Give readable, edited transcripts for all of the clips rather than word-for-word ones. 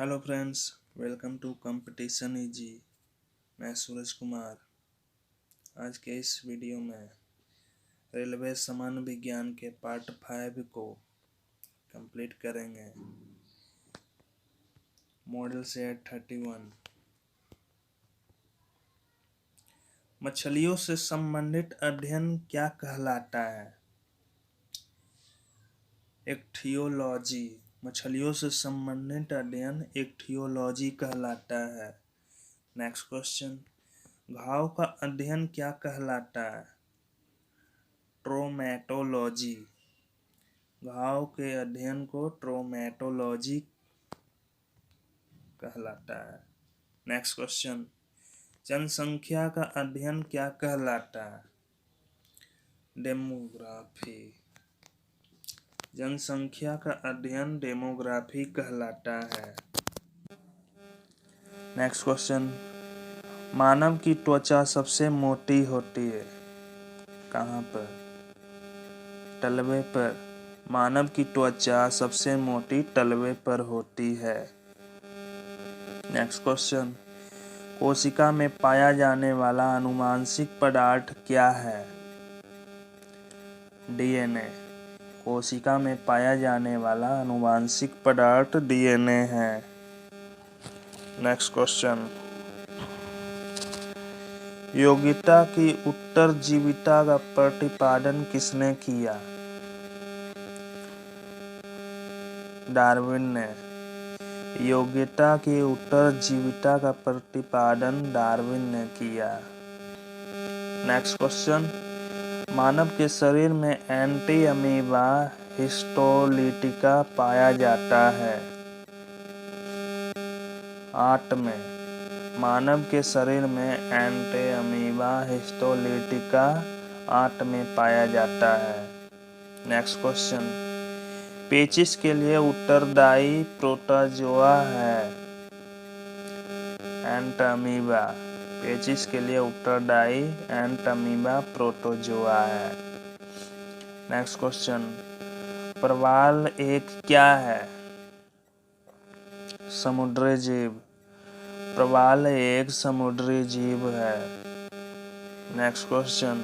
Hello friends, welcome to competition easy. मैं सूरज कुमार। आज के इस वीडियो में रेलवे सामान्य विज्ञान के पार्ट 5 को कंप्लीट करेंगे। Model set 31। मछलियों से संबंधित अध्ययन क्या कहलाता है? इक्थियोलॉजी। मछलियों से संबंधित अध्ययन इक्थियोलॉजी कहलाता है। नेक्स्ट क्वेश्चन, घाव का अध्ययन क्या कहलाता है? ट्रोमेटोलॉजी। घाव के अध्ययन को ट्रोमेटोलॉजी कहलाता है। नेक्स्ट क्वेश्चन, जनसंख्या का अध्ययन क्या कहलाता है? डेमोग्राफी। जनसंख्या का अध्ययन डेमोग्राफी कहलाता है। नेक्स्ट क्वेश्चन, मानव की त्वचा सबसे मोटी होती है कहाँ पर? तलवे पर। मानव की त्वचा सबसे मोटी तलवे पर होती है। नेक्स्ट क्वेश्चन, कोशिका में पाया जाने वाला आनुवांशिक पदार्थ क्या है? डीएनए। कोशिका में पाया जाने वाला आनुवांशिक पदार्थ डीएनए है। नेक्स्ट क्वेश्चन, योग्यता की उत्तरजीविता का प्रतिपादन किसने किया? डार्विन ने। योग्यता की उत्तरजीविता का प्रतिपादन डार्विन ने किया। नेक्स्ट क्वेश्चन, मानव के शरीर में एंटी अमीबा हिस्टोलिटिका पाया जाता है? आंत में। मानव के शरीर में एंटी अमीबा हिस्टोलिटिका आंत में पाया जाता है। नेक्स्ट क्वेश्चन, पेचिश के लिए उत्तरदायी प्रोटोजोआ है? एंटामीबा। पेचिश के लिए उत्तरदायी एंटामीबा प्रोटोजोआ है। नेक्स्ट क्वेश्चन, प्रवाल एक क्या है? समुद्री जीव। प्रवाल एक समुद्री जीव है। नेक्स्ट क्वेश्चन,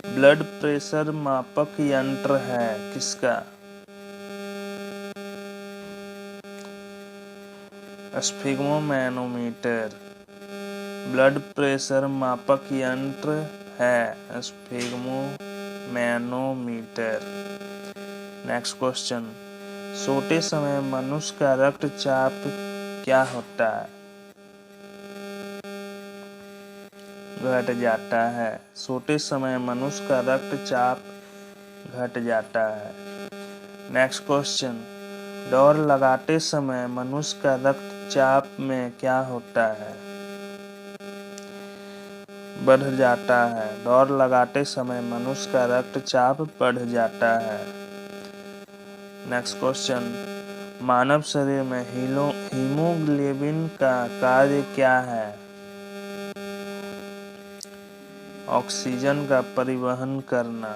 ब्लड प्रेशर मापक यंत्र है किसका? स्फिग्मोमैनोमीटर। ब्लड प्रेशर मापक यंत्र है स्फिग्मोमैनोमीटर। नेक्स्ट क्वेश्चन, सोते समय मनुष्य का रक्तचाप क्या होता है? घट जाता है। सोते समय मनुष्य का रक्तचाप घट जाता है। नेक्स्ट क्वेश्चन, दौड़ लगाते समय मनुष्य का रक्तचाप में क्या होता है? बढ़ जाता है। दौड़ लगाते समय मनुष्य का रक्तचाप बढ़ जाता है। नेक्स्ट क्वेश्चन, मानव शरीर में हीमोग्लोबिन का कार्य क्या है? ऑक्सीजन का परिवहन करना।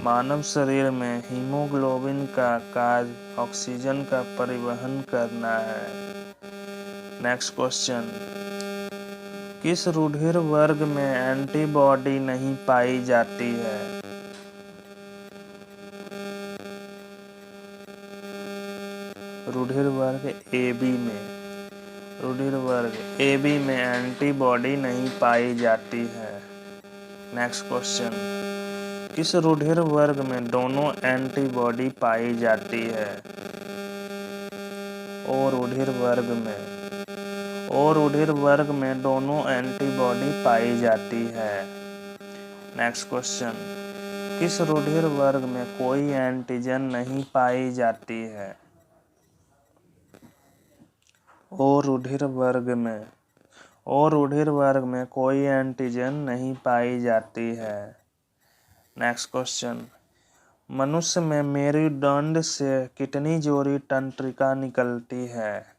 मानव शरीर में हीमोग्लोबिन का कार्य ऑक्सीजन का परिवहन करना है। नेक्स्ट क्वेश्चन, किस रूधिर वर्ग में एंटीबॉडी नहीं पाई जाती है? रूधिर वर्ग AB में। रूधिर वर्ग AB में एंटीबॉडी नहीं पाई जाती है। नेक्स्ट क्वेश्चन, किस रूधिर वर्ग में दोनों एंटीबॉडी पाई जाती है? ओ रूधिर वर्ग में। ओ रूधिर वर्ग में दोनों एंटीबॉडी पाई जाती है। नेक्स्ट क्वेश्चन, किस रूधिर वर्ग में कोई एंटीजन नहीं पाई जाती है? ओ रूधिर वर्ग में। ओ रूधिर वर्ग में कोई एंटीजन नहीं पाई जाती है। नेक्स्ट क्वेश्चन, मनुष्य में मेरुदंड से कितनी जोड़ी तंत्रिका निकलती है?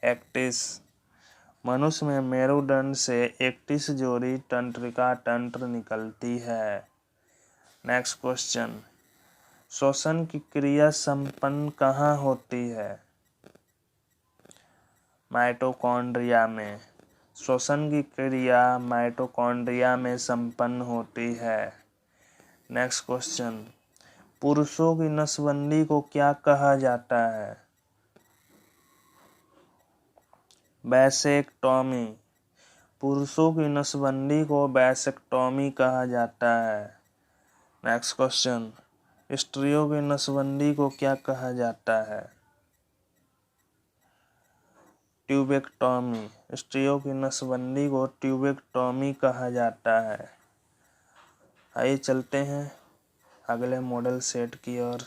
31। मनुष्य में मेरुदंड से 31 जोड़ी तंत्रिका तंत्र निकलती है। नेक्स्ट क्वेश्चन, श्वसन की क्रिया संपन्न कहाँ होती है? माइटोकॉन्ड्रिया में। श्वसन की क्रिया माइटोकॉन्ड्रिया में संपन्न होती है। नेक्स्ट क्वेश्चन, पुरुषों की नसबंदी को क्या कहा जाता है? वैसेक्टॉमी। पुरुषों की नसबंदी को वैसेक्टॉमी कहा जाता है। नेक्स्ट क्वेश्चन, स्त्रियों की नसबंदी को क्या कहा जाता है? ट्यूबेक्टॉमी। स्त्रियों की नसबंदी को ट्यूबेक्टॉमी कहा जाता है। आइए चलते हैं अगले मॉडल सेट की ओर।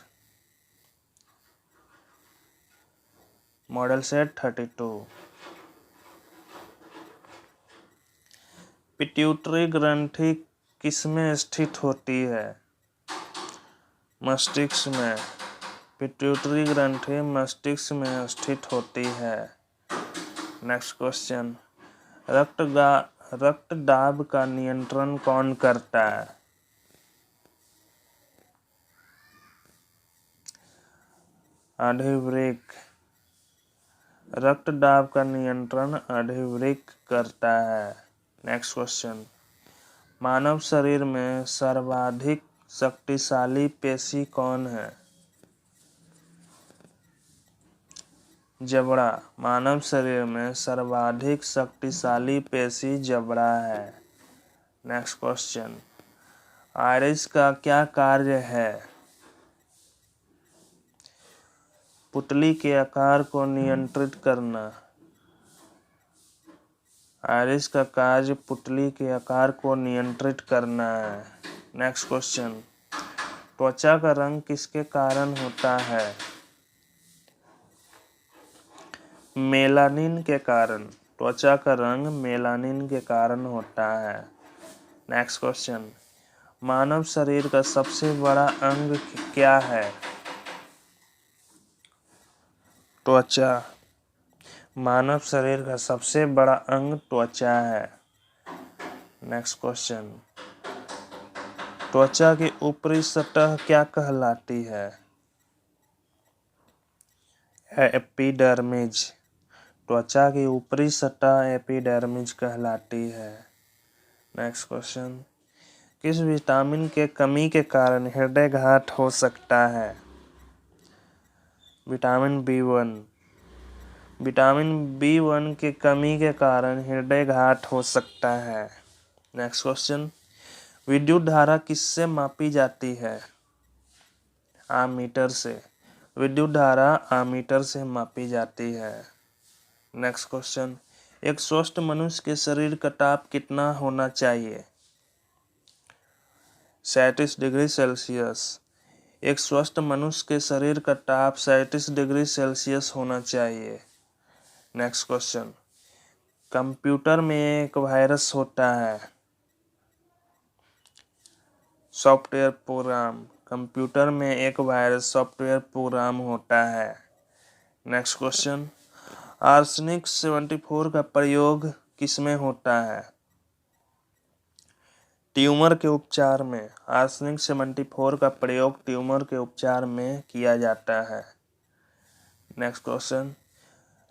Model set 32। पिट्यूटरी ग्रंथि किसमें स्थित होती है? मस्तिष्क में। पिट्यूटरी ग्रंथि मस्तिष्क में स्थित होती है। नेक्स्ट क्वेश्चन, रक्त दाब का नियंत्रण कौन करता है? अधिवृक्क। रक्त दाब का नियंत्रण अधिवृक्क करता है। नेक्स्ट क्वेश्चन, मानव शरीर में सर्वाधिक शक्तिशाली पेशी कौन है? जबड़ा। मानव शरीर में सर्वाधिक शक्तिशाली पेशी जबड़ा है। नेक्स्ट क्वेश्चन, आइरिस का क्या कार्य है? पुतली के आकार को नियंत्रित करना। आइरिस का कार्य पुतली के आकार को नियंत्रित करना है। नेक्स्ट क्वेश्चन, त्वचा का रंग किसके कारण होता है? मेलानिन के कारण। त्वचा का रंग मेलानिन के कारण होता है। नेक्स्ट क्वेश्चन, मानव शरीर का सबसे बड़ा अंग क्या है? त्वचा। मानव शरीर का सबसे बड़ा अंग त्वचा है। नेक्स्ट क्वेश्चन, त्वचा की ऊपरी सतह क्या कहलाती है? एपिडर्मिस। त्वचा की ऊपरी सतह एपिडर्मिस कहलाती है। नेक्स्ट क्वेश्चन, किस विटामिन के कमी के कारण हृदयघात हो सकता है? Vitamin B1। विटामिन B1 की कमी के कारण हृदयघात हो सकता है। नेक्स्ट क्वेश्चन, विद्युत धारा किससे मापी जाती है? आमीटर से। विद्युत धारा आमीटर से मापी जाती है। नेक्स्ट क्वेश्चन, एक स्वस्थ मनुष्य के शरीर का ताप कितना होना चाहिए? 37 डिग्री सेल्सियस। एक स्वस्थ मनुष्य के शरीर का ताप 37 डिग्री सेल्सियस होना चाहिए। नेक्स्ट क्वेश्चन, कंप्यूटर में एक वायरस होता है। Software program. कंप्यूटर में एक वायरस सॉफ्टवेयर प्रोग्राम होता है। नेक्स्ट क्वेश्चन, आर्सेनिक 74 का प्रयोग किसमें होता है? ट्यूमर के उपचार में। आर्सेनिक 74 का प्रयोग ट्यूमर के उपचार में किया जाता है। नेक्स्ट क्वेश्चन,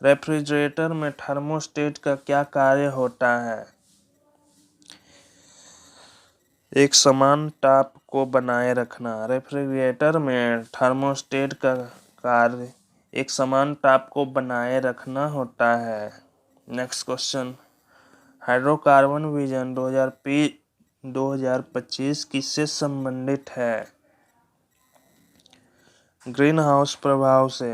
रेफ्रिजरेटर में थर्मोस्टेट का क्या कार्य होता है? एक समान ताप को बनाए रखना। रेफ्रिजरेटर में थर्मोस्टेट का कार्य एक समान ताप को बनाए रखना होता है। नेक्स्ट क्वेश्चन, हाइड्रोकार्बन विजन 2025 किससे संबंधित है? ग्रीन हाउस प्रभाव से।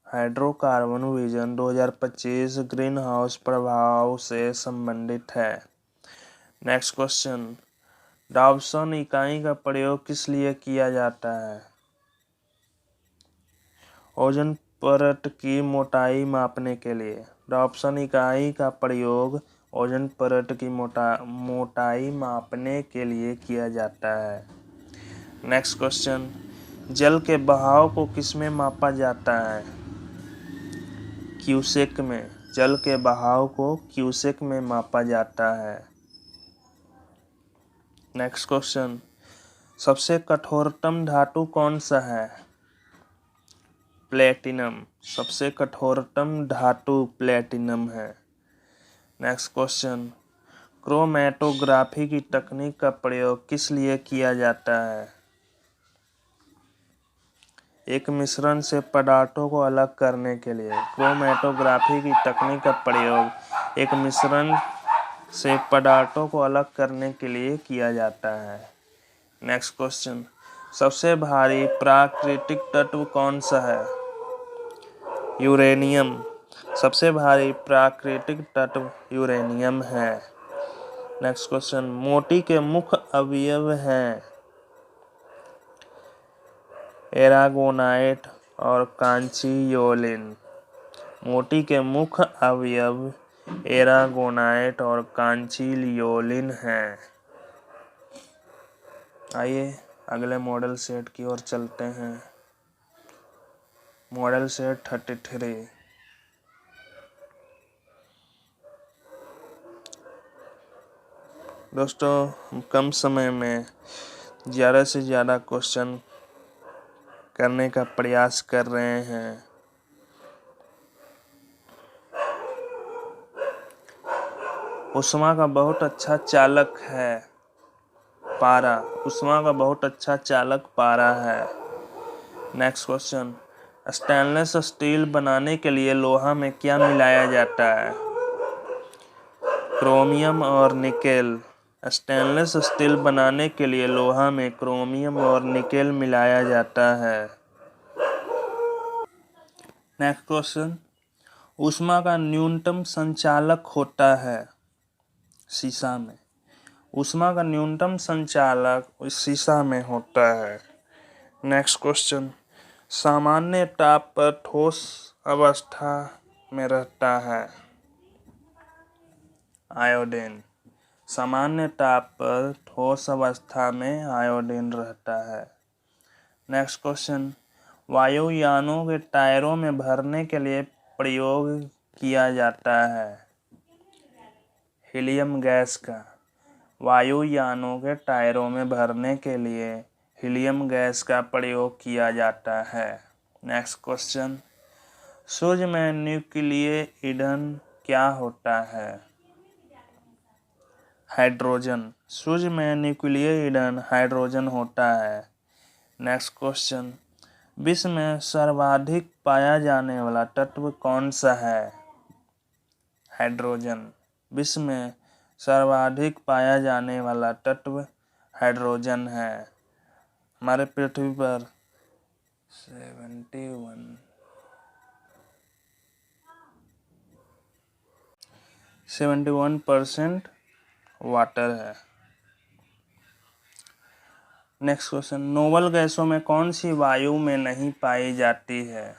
हाइड्रोकार्बन विजन 2025 ग्रीन हाउस प्रभाव से संबंधित है। नेक्स्ट क्वेश्चन, डॉप्सन इकाई का प्रयोग किस लिए किया जाता है? ओजोन परत की मोटाई मापने के लिए। डॉप्सन इकाई का प्रयोग ओजोन परत की मोटाई मापने के लिए किया जाता है। नेक्स्ट क्वेश्चन, जल के बहाव को किसमें मापा जाता है? क्यूसेक में। जल के बहाव को क्यूसेक में मापा जाता है। नेक्स्ट क्वेश्चन, सबसे कठोरतम धातु कौन सा है? प्लेटिनम। सबसे कठोरतम धातु प्लेटिनम है। नेक्स्ट क्वेश्चन, क्रोमैटोग्राफी की तकनीक का प्रयोग किस लिए किया जाता है? एक मिश्रण से पदार्थों को अलग करने के लिए। क्रोमैटोग्राफी की तकनीक का प्रयोग एक मिश्रण से पदार्थों को अलग करने के लिए किया जाता है। नेक्स्ट क्वेश्चन, सबसे भारी प्राकृतिक तत्व कौन सा है? यूरेनियम। सबसे भारी प्राकृतिक तत्व यूरेनियम है। नेक्स्ट क्वेश्चन, मोती के मुख्य अवयव हैं एरागोनाइट और कांचीयोलिन। मोती के मुख्य अवयव एरागोनाइट और कांचीलियोलिन हैं। आइए अगले मॉडल सेट की ओर चलते हैं। Model set 33। दोस्तों, कम समय में ज़्यादा से ज़्यादा क्वेश्चन करने का प्रयास कर रहे हैं। ऊष्मा का बहुत अच्छा चालक है पारा। ऊष्मा का बहुत अच्छा चालक पारा है। नेक्स्ट क्वेश्चन, स्टेनलेस स्टील बनाने के लिए लोहा में क्या मिलाया जाता है? क्रोमियम और निकेल। स्टेनलेस स्टील बनाने के लिए लोहा में क्रोमियम और निकेल मिलाया जाता है। नेक्स्ट क्वेश्चन, ऊष्मा का न्यूनतम संचालक होता है शीशा में। ऊष्मा का न्यूनतम संचालक शीशा में होता है। नेक्स्ट क्वेश्चन, सामान्य ताप पर ठोस अवस्था में रहता है आयोडीन। सामान्य ताप पर ठोस अवस्था में आयोडीन रहता है। नेक्स्ट क्वेश्चन, वायुयानों के टायरों में भरने के लिए प्रयोग किया जाता है हीलियम गैस का। वायुयानों के टायरों में भरने के लिए हीलियम गैस का प्रयोग किया जाता है। नेक्स्ट क्वेश्चन, सूर्य में न्यूक्लियर ईंधन क्या होता है? हाइड्रोजन। सूर्य में न्यूक्लियर ईंधन हाइड्रोजन होता है। नेक्स्ट क्वेश्चन, विश्व में सर्वाधिक पाया जाने वाला तत्व कौन सा है? हाइड्रोजन। विश्व में सर्वाधिक पाया जाने वाला तत्व हाइड्रोजन है। हमारे पृथ्वी पर 71% वाटर है। नेक्स्ट क्वेश्चन, नोबल गैसों में कौन सी वायु में नहीं पाई जाती है?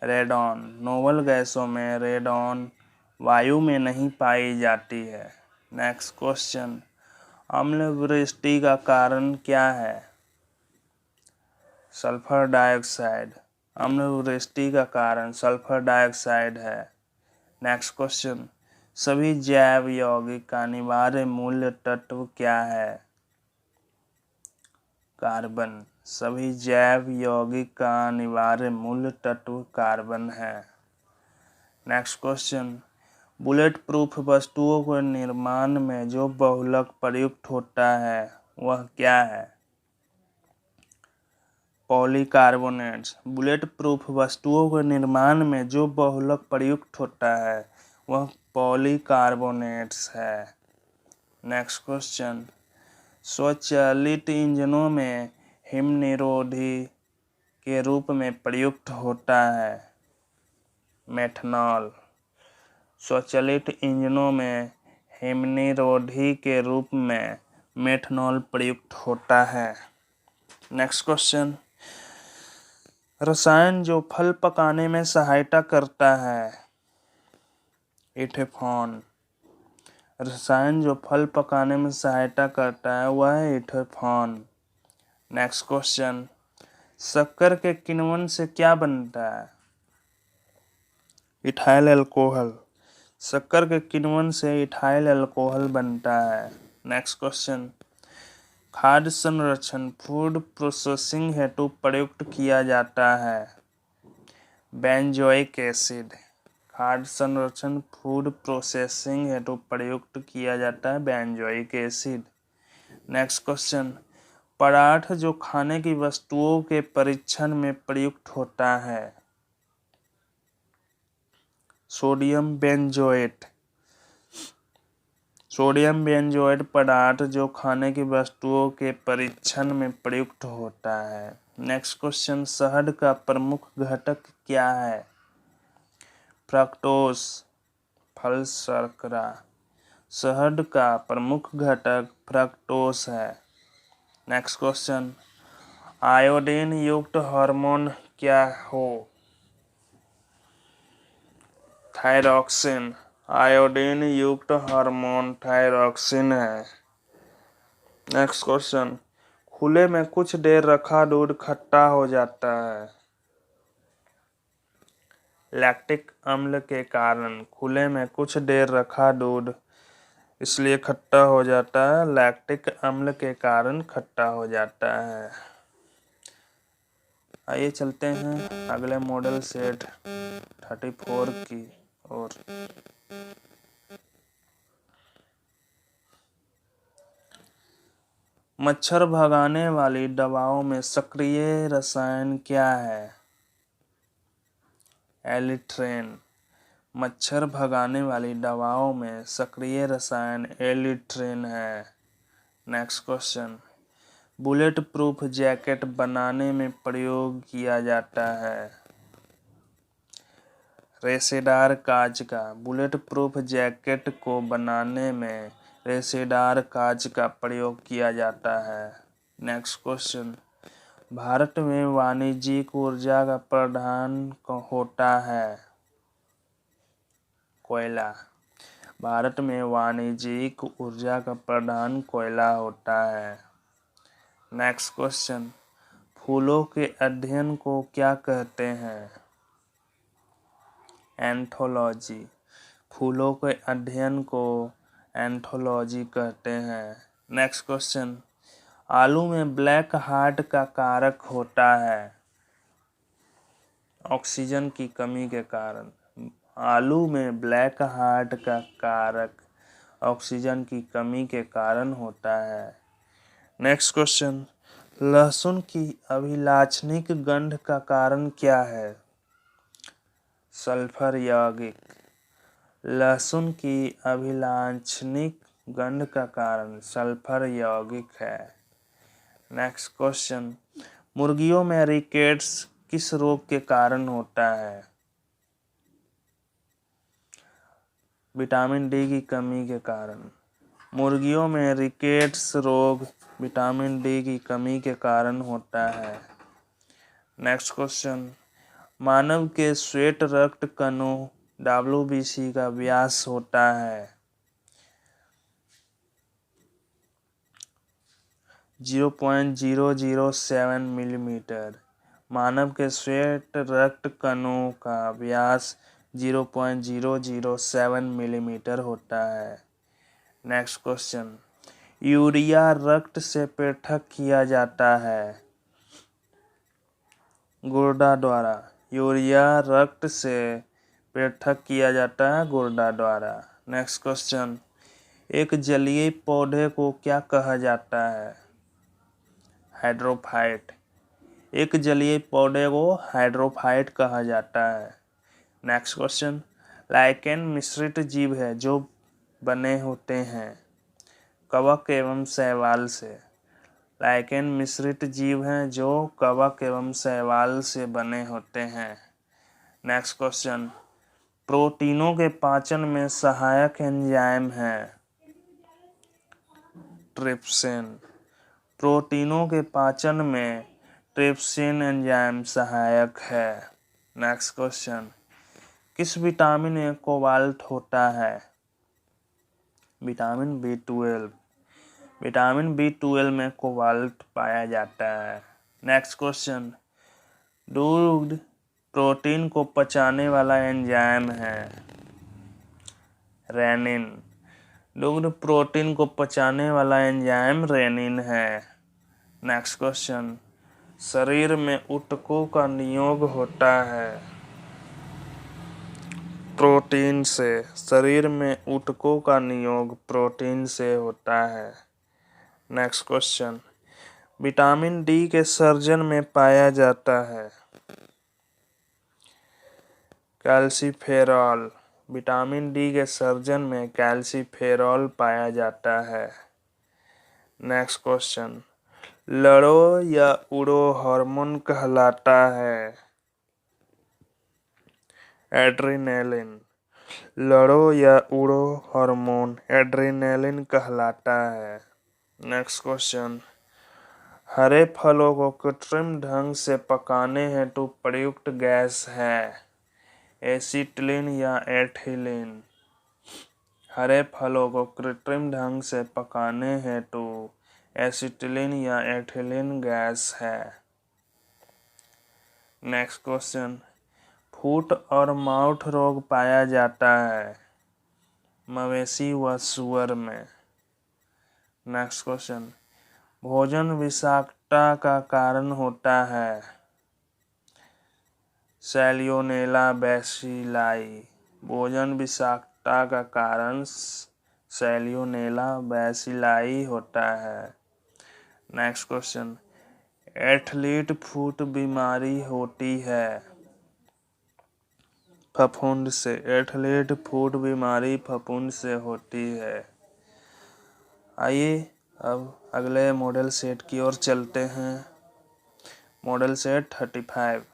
रेडॉन। नोबल गैसों में रेडॉन वायु में नहीं पाई जाती है। नेक्स्ट क्वेश्चन, अम्ल वृष्टि का कारण क्या है? Sulphur dioxide. अम्ल वृष्टि का कारण सल्फर डाइऑक्साइड है। नेक्स्ट क्वेश्चन, सभी जैव यौगिक का अनिवार्य मूल तत्व क्या है? कार्बन। सभी जैव यौगिक का अनिवार्य मूल तत्व कार्बन है। नेक्स्ट क्वेश्चन, बुलेट प्रूफ वस्तुओं के निर्माण में जो बहुलक प्रयुक्त होता है वह क्या है? पॉलीकार्बोनेट्स। बुलेट प्रूफ वस्तुओं के निर्माण में जो बहुलक प्रयुक्त होता है वह पॉलीकार्बोनेट्स है। नेक्स्ट क्वेश्चन, स्वचालित इंजनों में हिमनिरोधी के रूप में प्रयुक्त होता है मेथनॉल। स्वचालित इंजनों में हिमनिरोधी के रूप में मेथनॉल प्रयुक्त होता है। नेक्स्ट क्वेश्चन, रसायन जो फल पकाने में सहायता करता है इथेनॉल। रसायन जो फल पकाने में सहायता करता है वह है इथेनॉल। नेक्स्ट क्वेश्चन, शक्कर के किण्वन से क्या बनता है? Ethyl alcohol. शक्कर के किण्वन से इथाइल अल्कोहल बनता है। नेक्स्ट क्वेश्चन, खाद्य संरक्षण फूड प्रोसेसिंग हेतु प्रयुक्त किया जाता है बेंजोइक एसिड। खाद्य संरक्षण फूड प्रोसेसिंग हेतु प्रयुक्त किया जाता है बेंजोइक एसिड। नेक्स्ट क्वेश्चन, पदार्थ जो खाने की वस्तुओं के परीक्षण में प्रयुक्त होता है। Sodium benzoate. सोडियम बेंजोएट पदार्थ जो खाने की वस्तुओं के परीक्षण में प्रयुक्त होता है। नेक्स्ट क्वेश्चन, शहद का प्रमुख घटक क्या है। फ्रक्टोज, फल शर्करा। शहद का प्रमुख घटक फ्रक्टोज है। नेक्स्ट क्वेश्चन, आयोडीन युक्त हार्मोन क्या हो। थायरॉक्सिन। आयोडीन युक्त हार्मोन थायरॉक्सिन है। नेक्स्ट क्वेश्चन, खुले में कुछ देर रखा दूध खट्टा हो जाता है। लैक्टिक अम्ल के कारण। खुले में कुछ देर रखा दूध इसलिए खट्टा हो जाता है, लैक्टिक अम्ल के कारण खट्टा हो जाता है। आइए चलते हैं अगले मॉडल सेट 34 की ओर। मच्छर भगाने वाली दवाओं में सक्रिय रसायन क्या है। एलिट्रेन। मच्छर भगाने वाली दवाओं में सक्रिय रसायन एलिट्रेन है। Next question, bullet proof jacket बनाने में प्रयोग किया जाता है। रेशेदार कांच का। बुलेट प्रूफ जैकेट को बनाने में रेशेदार कांच का प्रयोग किया जाता है। नेक्स्ट क्वेश्चन, भारत में वाणिज्यिक ऊर्जा का प्रधान होता है। कोयला। भारत में वाणिज्यिक ऊर्जा का प्रधान कोयला होता है। नेक्स्ट क्वेश्चन, फूलों के अध्ययन को क्या कहते हैं। एंथोलॉजी। फूलों के अध्ययन को एंथोलॉजी कहते हैं। नेक्स्ट क्वेश्चन, आलू में ब्लैक हार्ट का कारक होता है। ऑक्सीजन की कमी के कारण। आलू में ब्लैक हार्ट का कारक ऑक्सीजन की कमी के कारण होता है। नेक्स्ट क्वेश्चन, लहसुन की अभिलाक्षणिक गंध का कारण क्या है। सल्फर यौगिक। लहसुन की अभिलाक्षणिक गंध का कारण सल्फर यौगिक है। नेक्स्ट क्वेश्चन, मुर्गियों में रिकेट्स किस रोग के कारण होता है। विटामिन डी की कमी के कारण। मुर्गियों में रिकेट्स रोग विटामिन डी की कमी के कारण होता है। नेक्स्ट क्वेश्चन, मानव के श्वेत रक्त कणों WBC का व्यास होता है 0.007 मिलीमीटर। मानव के श्वेत रक्त कणों का व्यास 0.007 मिलीमीटर होता है। नेक्स्ट क्वेश्चन, यूरिया रक्त से पृथक किया जाता है। गुर्दा द्वारा। यूरिया रक्त से पृथक किया जाता है गुर्दा द्वारा। नेक्स्ट क्वेश्चन, एक जलीय पौधे को क्या कहा जाता है। हाइड्रोफाइट। एक जलीय पौधे को हाइड्रोफाइट कहा जाता है। नेक्स्ट क्वेश्चन, लाइकेन मिश्रित जीव है जो बने होते हैं कवक एवं शैवाल से। लाइकेन मिश्रित जीव हैं जो कवक एवं शैवाल से बने होते हैं। नेक्स्ट क्वेश्चन, प्रोटीनों के पाचन में सहायक एंजाइम है। ट्रिप्सिन। प्रोटीनों के पाचन में ट्रिप्सिन एंजाइम सहायक है। नेक्स्ट क्वेश्चन, किस विटामिन में कोबाल्ट होता है। Vitamin B12। विटामिन B12 में कोबाल्ट पाया जाता है। नेक्स्ट क्वेश्चन, दूध प्रोटीन को पचाने वाला एंजाइम है। रेनिन। दूध प्रोटीन को पचाने वाला एंजाइम रेनिन है। नेक्स्ट क्वेश्चन, शरीर में ऊतकों का नियोग होता है। प्रोटीन से। शरीर में ऊतकों का नियोग प्रोटीन से होता है। नेक्स्ट क्वेश्चन, विटामिन डी के सर्जन में पाया जाता है। कैल्सीफेरॉल। विटामिन डी के सर्जन में कैल्सीफेरॉल पाया जाता है। नेक्स्ट क्वेश्चन, लड़ो या उड़ो हार्मोन कहलाता है। एड्रेनालिन। लड़ो या उड़ो हार्मोन एड्रेनालिन कहलाता है। नेक्स्ट क्वेश्चन, हरे फलों को कृत्रिम ढंग से पकाने हेतु प्रयुक्त गैस है। एसिटिलीन या एथिलीन। हरे फलों को कृत्रिम ढंग से पकाने हेतु एसिटिलीन या एथिलीन गैस है। नेक्स्ट क्वेश्चन, फुट और माउथ रोग पाया जाता है मवेशी व सूअर में। नेक्स्ट क्वेश्चन, भोजन विषाक्तता का कारण होता है। Salmonella bacilli. भोजन विषाक्तता का कारण सैल्मोनेला बैसिलाई होता है। नेक्स्ट क्वेश्चन, एथलीट फुट बीमारी होती है फफूंद से। एथलीट फुट बीमारी फफूंद से होती है। आइए अब अगले मॉडल सेट की ओर चलते हैं। Model set 35।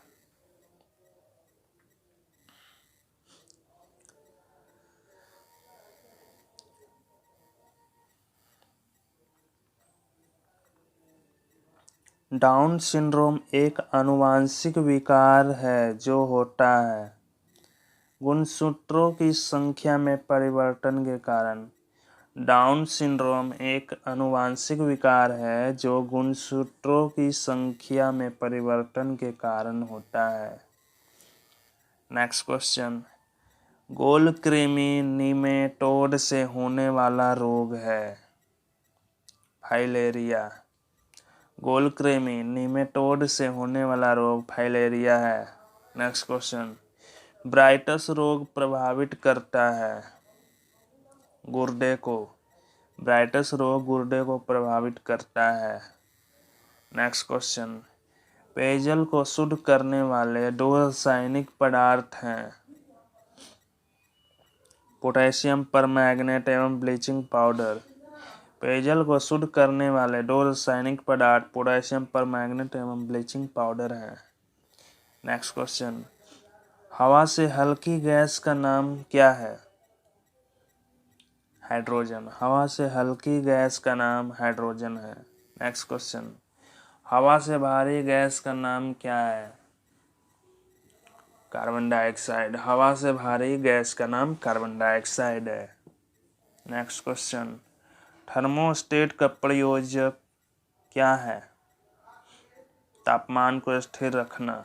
डाउन सिंड्रोम एक आनुवंशिक विकार है जो होता है गुणसूत्रों की संख्या में परिवर्तन के कारण। डाउन सिंड्रोम एक आनुवंशिक विकार है जो गुणसूत्रों की संख्या में परिवर्तन के कारण होता है। नेक्स्ट क्वेश्चन, गोल कृमि निमेटोड से होने वाला रोग है। फाइलेरिया। गोल कृमि निमेटोड से होने वाला रोग फाइलेरिया है। नेक्स्ट क्वेश्चन, ब्राइटस रोग प्रभावित करता है गुर्दे को। ब्राइटस रोग गुर्दे को प्रभावित करता है। नेक्स्ट क्वेश्चन, पेयजल को शुद्ध करने वाले दो रासायनिक पदार्थ हैं पोटेशियम परमैंगनेट एवं ब्लीचिंग पाउडर। पेयजल को शुद्ध करने वाले दो रासायनिक पदार्थ पोटेशियम परमैंगनेट एवं ब्लीचिंग पाउडर हैं। नेक्स्ट क्वेश्चन, हवा से हल्की गैस का नाम क्या है। हाइड्रोजन। हवा से हल्की गैस का नाम हाइड्रोजन है। नेक्स्ट क्वेश्चन, हवा से भारी गैस का नाम क्या है। Carbon dioxide. हवा से भारी गैस का नाम कार्बन डाइऑक्साइड है। नेक्स्ट क्वेश्चन, थर्मोस्टेट का प्रयोजक क्या है। तापमान को स्थिर रखना।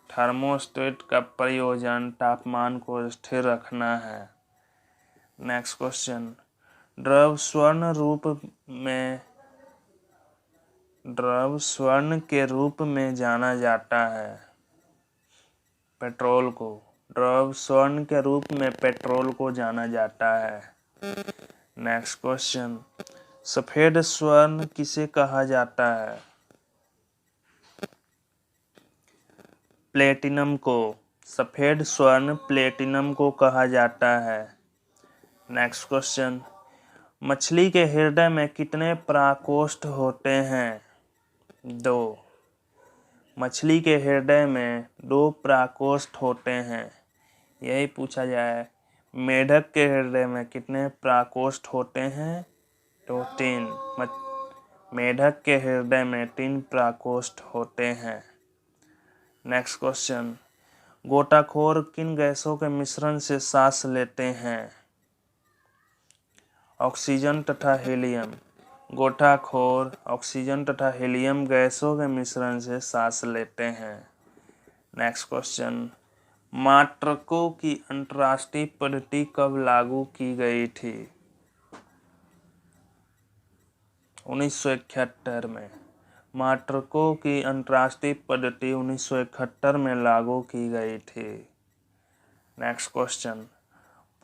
थर्मोस्टेट का प्रयोजन तापमान को स्थिर रखना है। नेक्स्ट क्वेश्चन, द्रव स्वर्ण के रूप में जाना जाता है पेट्रोल को। द्रव स्वर्ण के रूप में पेट्रोल को जाना जाता है। नेक्स्ट क्वेश्चन, सफेद स्वर्ण किसे कहा जाता है। प्लेटिनम को। सफेद स्वर्ण प्लेटिनम को कहा जाता है। नेक्स्ट क्वेश्चन, मछली के हृदय में कितने प्रकोष्ठ होते हैं। 2। मछली के हृदय में 2 प्रकोष्ठ होते हैं। यही पूछा जाए मेढक के हृदय में कितने प्रकोष्ठ होते हैं तो 3। मेढक के हृदय में 3 प्रकोष्ठ होते हैं। नेक्स्ट क्वेश्चन, गोताखोर किन गैसों के मिश्रण से सांस लेते हैं। ऑक्सीजन तथा हीलियम। गोताखोर ऑक्सीजन तथा हीलियम गैसों के मिश्रण से सांस लेते हैं। नेक्स्ट क्वेश्चन, मात्रकों की अंतर्राष्ट्रीय पद्धति कब लागू की गई थी। 1971 में। मात्रकों की अंतर्राष्ट्रीय पद्धति 1971 में लागू की गई थी। नेक्स्ट क्वेश्चन,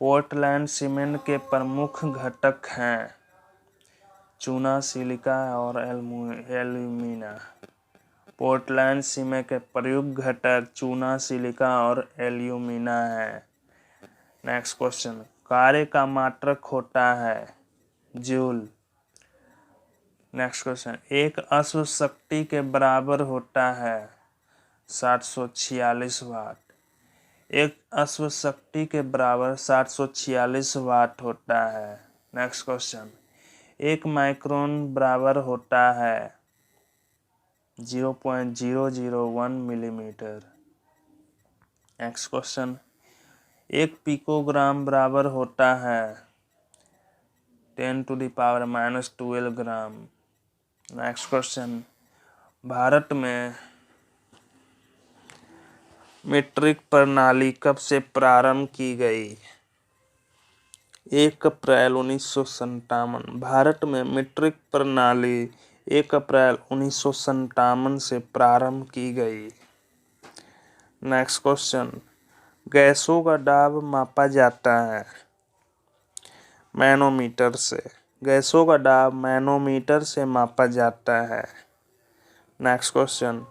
पोर्टलैंड सीमेंट के प्रमुख घटक हैं चूना, सिलिका और एल्यूमिना। पोर्टलैंड सीमेंट के प्रयुक्त घटक चूना, सिलिका और एल्यूमिना है। नेक्स्ट क्वेश्चन, कार्य का मात्रक होता है जूल। नेक्स्ट क्वेश्चन, एक अश्व शक्ति के बराबर होता है 746 वाट। एक अश्व शक्ति के बराबर 746 वाट होता है। नेक्स्ट क्वेश्चन, एक माइक्रोन बराबर होता है 0.001 मिलीमीटर। नेक्स्ट क्वेश्चन, एक पिकोग्राम बराबर होता है 10⁻⁻12 ग्राम। नेक्स्ट क्वेश्चन, भारत में मीट्रिक प्रणाली कब से प्रारंभ की गई? 1 अप्रैल 1957। भारत में मीट्रिक प्रणाली 1 अप्रैल 1957 से प्रारंभ की गई। नेक्स्ट क्वेश्चन, गैसों का दाब मापा जाता है मैनोमीटर से। गैसों का दाब मैनोमीटर से मापा जाता है। नेक्स्ट क्वेश्चन,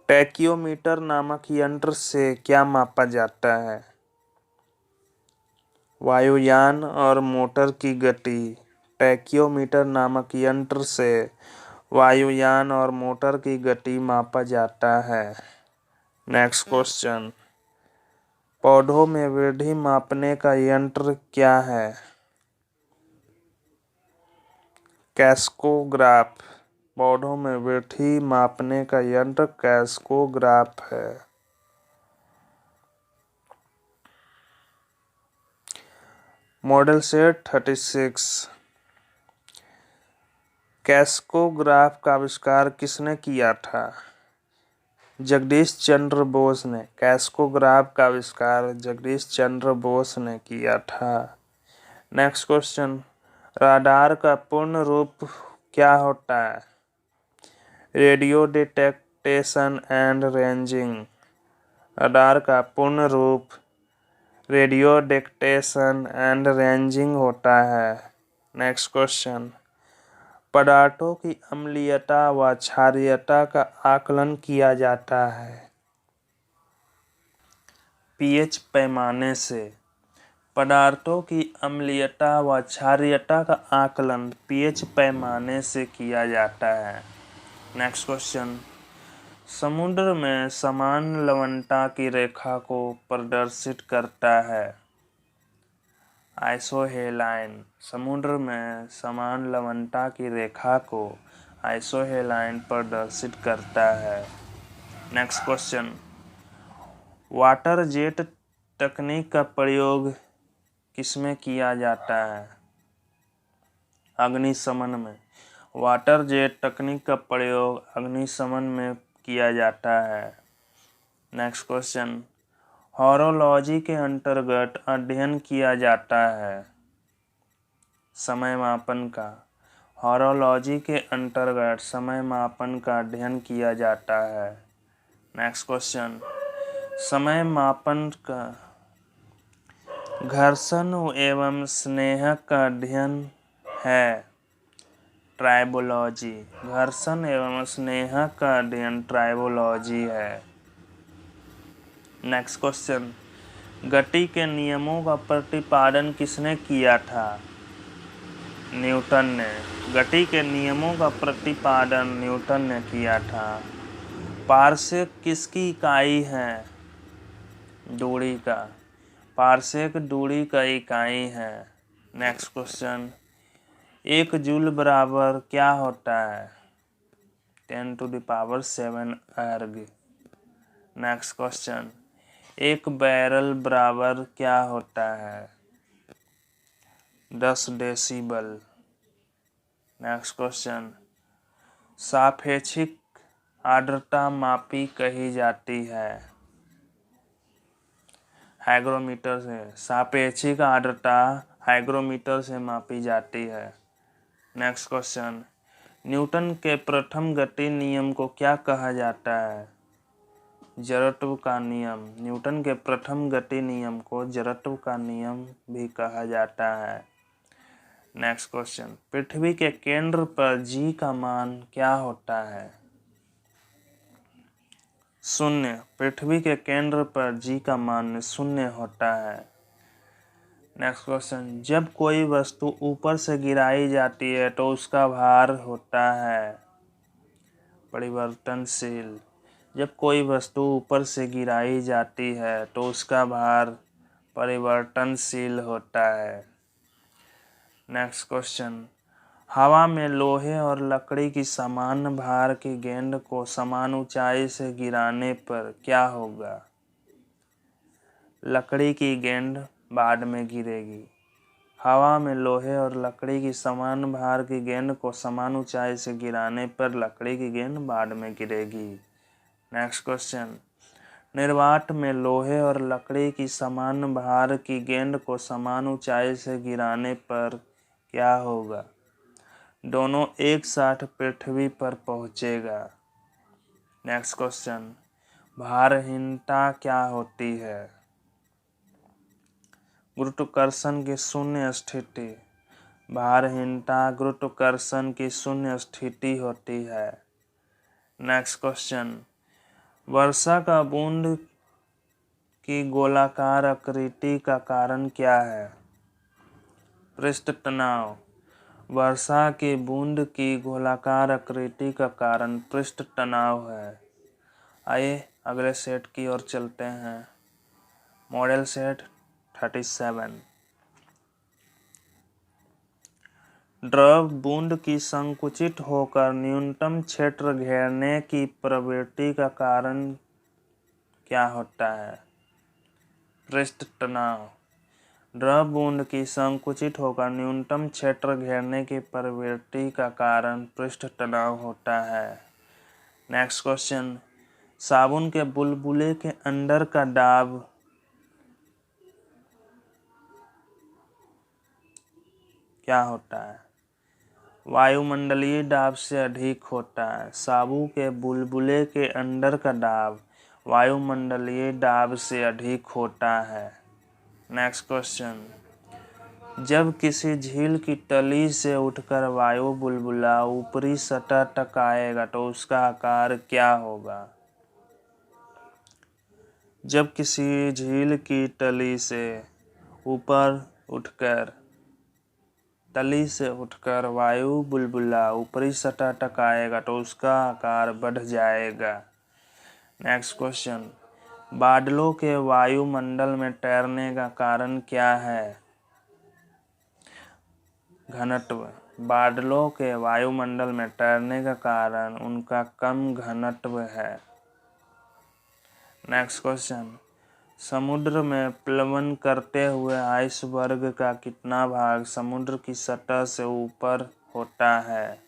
टैक्योमीटर नामक यंत्र से क्या मापा जाता है? वायुयान और मोटर की गति। टैक्योमीटर नामक यंत्र से वायुयान और मोटर की गति मापा जाता है। नेक्स्ट क्वेश्चन, पौधों में वृद्धि मापने का यंत्र क्या है? कैस्कोग्राफ। पौधों में वृद्धि मापने का यंत्र कैस्कोग्राफ है। Model set 36। कैस्कोग्राफ का आविष्कार किसने किया था? जगदीश चंद्र बोस ने। कैस्कोग्राफ का आविष्कार जगदीश चंद्र बोस ने किया था। नेक्स्ट क्वेश्चन, राडार का पूर्ण रूप क्या होता है? Radio detection and ranging. Radar का पूर्ण रूप रेडियो डिटेक्टेशन एंड रेंजिंग होता है। नेक्स्ट क्वेश्चन, पदार्थों की अम्लीयता व क्षारीयता का आकलन किया जाता है पीएच पैमाने से। पदार्थों की अम्लीयता व क्षारीयता का आकलन पीएच पैमाने से किया जाता है। नेक्स्ट क्वेश्चन, समुद्र में समान लवणता की रेखा को प्रदर्शित करता है आइसोहेलाइन। समुद्र में समान लवणता की रेखा को आइसोहेलाइन प्रदर्शित करता है। नेक्स्ट क्वेश्चन, वाटर जेट तकनीक का प्रयोग किसमें किया जाता है? अग्निशमन में। वाटर जेट तकनीक का प्रयोग अग्निशमन में किया जाता है। नेक्स्ट क्वेश्चन, हॉरोलॉजी के अंतर्गत अध्ययन किया जाता है समय मापन का। हॉरोलॉजी के अंतर्गत समय मापन का अध्ययन किया जाता है। नेक्स्ट क्वेश्चन, समय मापन का घर्षण एवं स्नेहक का अध्ययन है ट्राइबोलॉजी। घर्षण एवं स्नेहक का अध्ययन ट्राइबोलॉजी है। नेक्स्ट क्वेश्चन, गति के नियमों का प्रतिपादन किसने किया था? न्यूटन ने। गति के नियमों का प्रतिपादन न्यूटन ने किया था। पारसेक किसकी इकाई है? दूरी का। पारसेक दूरी का इकाई है। नेक्स्ट क्वेश्चन, 1 जूल बराबर क्या होता है? 10⁷ अर्ग। नेक्स्ट क्वेश्चन, 1 बैरल बराबर क्या होता है? 10 डेसिबल। नेक्स्ट क्वेश्चन, सापेक्षिक आर्द्रता मापी कही जाती है हाइग्रोमीटर से। सापेक्षिक आर्द्रता हाइग्रोमीटर से मापी जाती है। नेक्स्ट क्वेश्चन, न्यूटन के प्रथम गति नियम को क्या कहा जाता है? जड़त्व का नियम। न्यूटन के प्रथम गति नियम को जड़त्व का नियम भी कहा जाता है। नेक्स्ट क्वेश्चन, पृथ्वी के केंद्र पर जी का मान क्या होता है? शून्य। पृथ्वी के केंद्र पर जी का मान शून्य होता है। नेक्स्ट क्वेश्चन, जब कोई वस्तु ऊपर से गिराई जाती है तो उसका भार होता है परिवर्तनशील। जब कोई वस्तु ऊपर से गिराई जाती है तो उसका भार परिवर्तनशील होता है। नेक्स्ट क्वेश्चन, हवा में लोहे और लकड़ी की समान भार की गेंद को समान ऊंचाई से गिराने पर क्या होगा? लकड़ी की गेंद बाद में गिरेगी। हवा में लोहे और लकड़ी की समान भार की गेंद को समान ऊंचाई से गिराने पर लकड़ी की गेंद बाद में गिरेगी। नेक्स्ट क्वेश्चन, निर्वात में लोहे और लकड़ी की समान भार की गेंद को समान ऊंचाई से गिराने पर क्या होगा? दोनों एक साथ पृथ्वी पर पहुंचेगा। नेक्स्ट क्वेश्चन, भारहीनता क्या होती है? गुरुत्वाकर्षण की शून्य स्थिति। भारहीनता गुरुत्वाकर्षण की शून्य स्थिति होती है। नेक्स्ट क्वेश्चन, वर्षा का बूंद की गोलाकार आकृति का कारण क्या है? पृष्ठ तनाव। वर्षा के बूंद की गोलाकार आकृति का कारण पृष्ठ तनाव है। आइए अगले सेट की ओर चलते हैं। Model set 37। द्रव बूंद की संकुचित होकर न्यूनतम क्षेत्र घेरने की प्रवृत्ति का कारण क्या होता है? पृष्ठ तनाव। द्रव बूंद की संकुचित होकर न्यूनतम क्षेत्र घेरने की प्रवृत्ति का कारण पृष्ठ तनाव होता है। नेक्स्ट क्वेश्चन, साबुन के बुलबुले के अंदर का दाब क्या होता है? वायुमंडलीय दाब से अधिक होता है। साबुन के बुलबुले के अंदर का दाब वायुमंडलीय दाब से अधिक होता है। नेक्स्ट क्वेश्चन, जब किसी झील की तली से उठकर वायु बुलबुला ऊपरी सतह तक आएगा तो उसका आकार क्या होगा? जब किसी झील की तली से उठकर वायु बुलबुला ऊपरी सतह तक आएगा तो उसका आकार बढ़ जाएगा। नेक्स्ट क्वेश्चन, बादलों के वायुमंडल में तैरने का कारण क्या है? घनत्व। बादलों के वायुमंडल में तैरने का कारण उनका कम घनत्व है। नेक्स्ट क्वेश्चन, समुद्र में प्लवन करते हुए आइसबर्ग का कितना भाग समुद्र की सतह से ऊपर होता है?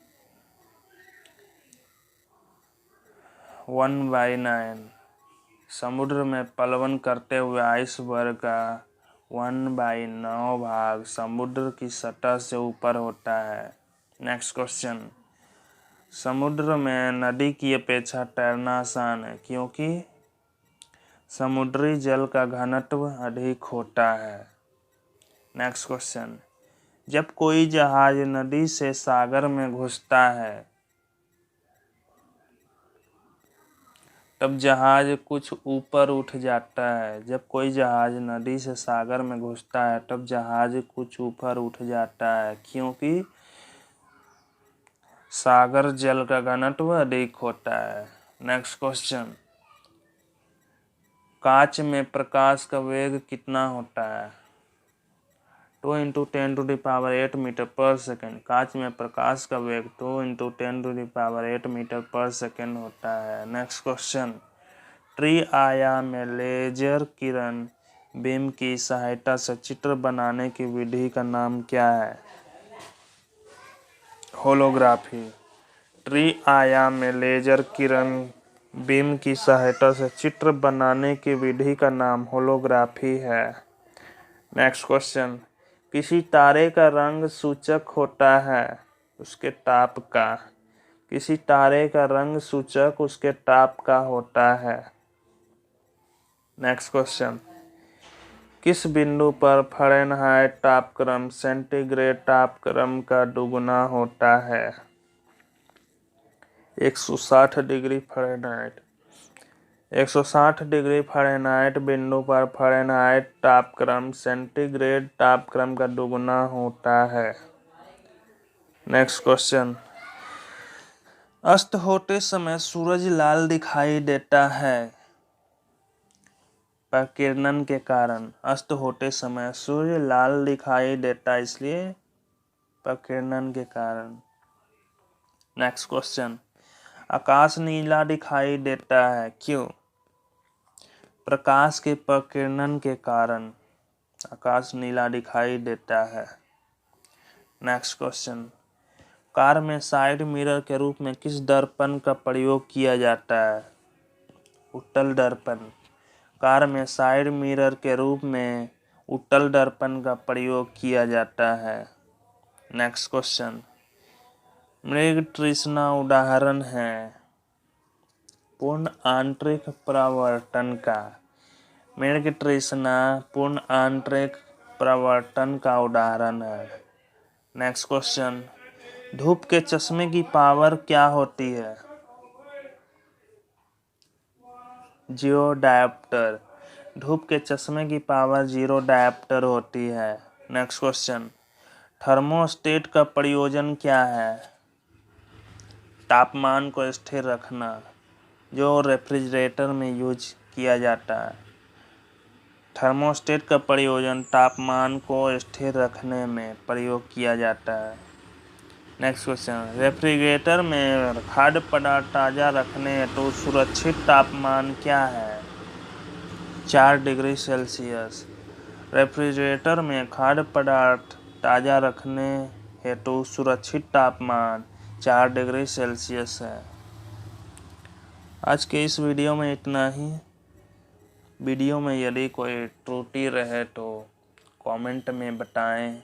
1/9। समुद्र में प्लवन करते हुए आइसबर्ग का 1/9 भाग समुद्र की सतह से ऊपर होता है। नेक्स्ट क्वेश्चन, समुद्र में नदी की अपेक्षा तैरना आसान है क्योंकि समुद्री जल का घनत्व अधिक होता है। नेक्स्ट क्वेश्चन, जब कोई जहाज नदी से सागर में घुसता है तब जहाज कुछ ऊपर उठ जाता है। जब कोई जहाज नदी से सागर में घुसता है तब जहाज कुछ ऊपर उठ जाता है क्योंकि सागर जल का घनत्व अधिक होता है। नेक्स्ट क्वेश्चन, कांच में प्रकाश का वेग कितना होता है? 2 × 10⁸ मीटर पर सेकेंड। कांच में प्रकाश का वेग 2 × 10⁸ मीटर पर सेकेंड होता है। नेक्स्ट क्वेश्चन, त्रि-आयाम में लेजर किरण बीम की सहायता से चित्र बनाने की विधि का नाम क्या है? होलोग्राफी। त्रि-आयाम में लेजर किरण बीम की सहायता से चित्र बनाने की विधि का नाम होलोग्राफी है। नेक्स्ट क्वेश्चन, किसी तारे का रंग सूचक होता है उसके ताप का। किसी तारे का रंग सूचक उसके ताप का होता है। नेक्स्ट क्वेश्चन, किस बिंदु पर फ़ारेनहाइट तापक्रम सेंटीग्रेड तापक्रम का दुगुना होता है? 160 डिग्री फ़ारेनहाइट। 160 डिग्री फ़ारेनहाइट बिंदु पर फ़ारेनहाइट तापक्रम सेंटीग्रेड तापक्रम का दुगुना होता है। नेक्स्ट क्वेश्चन, अस्त होते समय सूरज लाल दिखाई देता है प्रकिरणन के कारण। अस्त होते समय सूर्य लाल दिखाई देता है इसलिए प्रकिरणन के कारण। नेक्स्ट क्वेश्चन, आकाश नीला दिखाई देता है क्यों? प्रकाश के प्रकिरणन के कारण आकाश नीला दिखाई देता है। नेक्स्ट क्वेश्चन, कार में साइड मिरर के रूप में किस दर्पण का प्रयोग किया जाता है? उत्तल दर्पण। कार में साइड मिरर के रूप में उत्तल दर्पण का प्रयोग किया जाता है। नेक्स्ट क्वेश्चन, मृग तृष्णा उदाहरण है पूर्ण आंतरिक परावर्तन का। मृग तृष्णा पूर्ण आंतरिक परावर्तन का उदाहरण है। नेक्स्ट क्वेश्चन, धूप के चश्मे की पावर क्या होती है? 0 डायोप्टर। धूप के चश्मे की पावर 0 डायोप्टर होती है। नेक्स्ट क्वेश्चन, थर्मोस्टेट का प्रयोजन क्या है? तापमान को स्थिर रखना, जो रेफ्रिजरेटर में यूज किया जाता है। थर्मोस्टेट का प्रयोजन तापमान को स्थिर रखने में प्रयोग किया जाता है। नेक्स्ट क्वेश्चन, रेफ्रिजरेटर में खाद्य पदार्थ ताज़ा रखने हेतु सुरक्षित तापमान क्या है? 4 डिग्री सेल्सियस। रेफ्रिजरेटर में खाद्य पदार्थ ताज़ा रखने हेतु सुरक्षित तापमान 4 डिग्री सेल्सियस है। आज के इस वीडियो में इतना ही। वीडियो में यदि कोई त्रुटि रहे तो कमेंट में बताएं,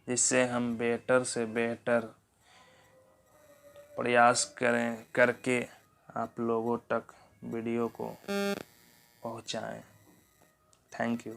जिससे हम बेहतर से बेहतर प्रयास करके आप लोगों तक वीडियो को पहुंचाएं। Thank you.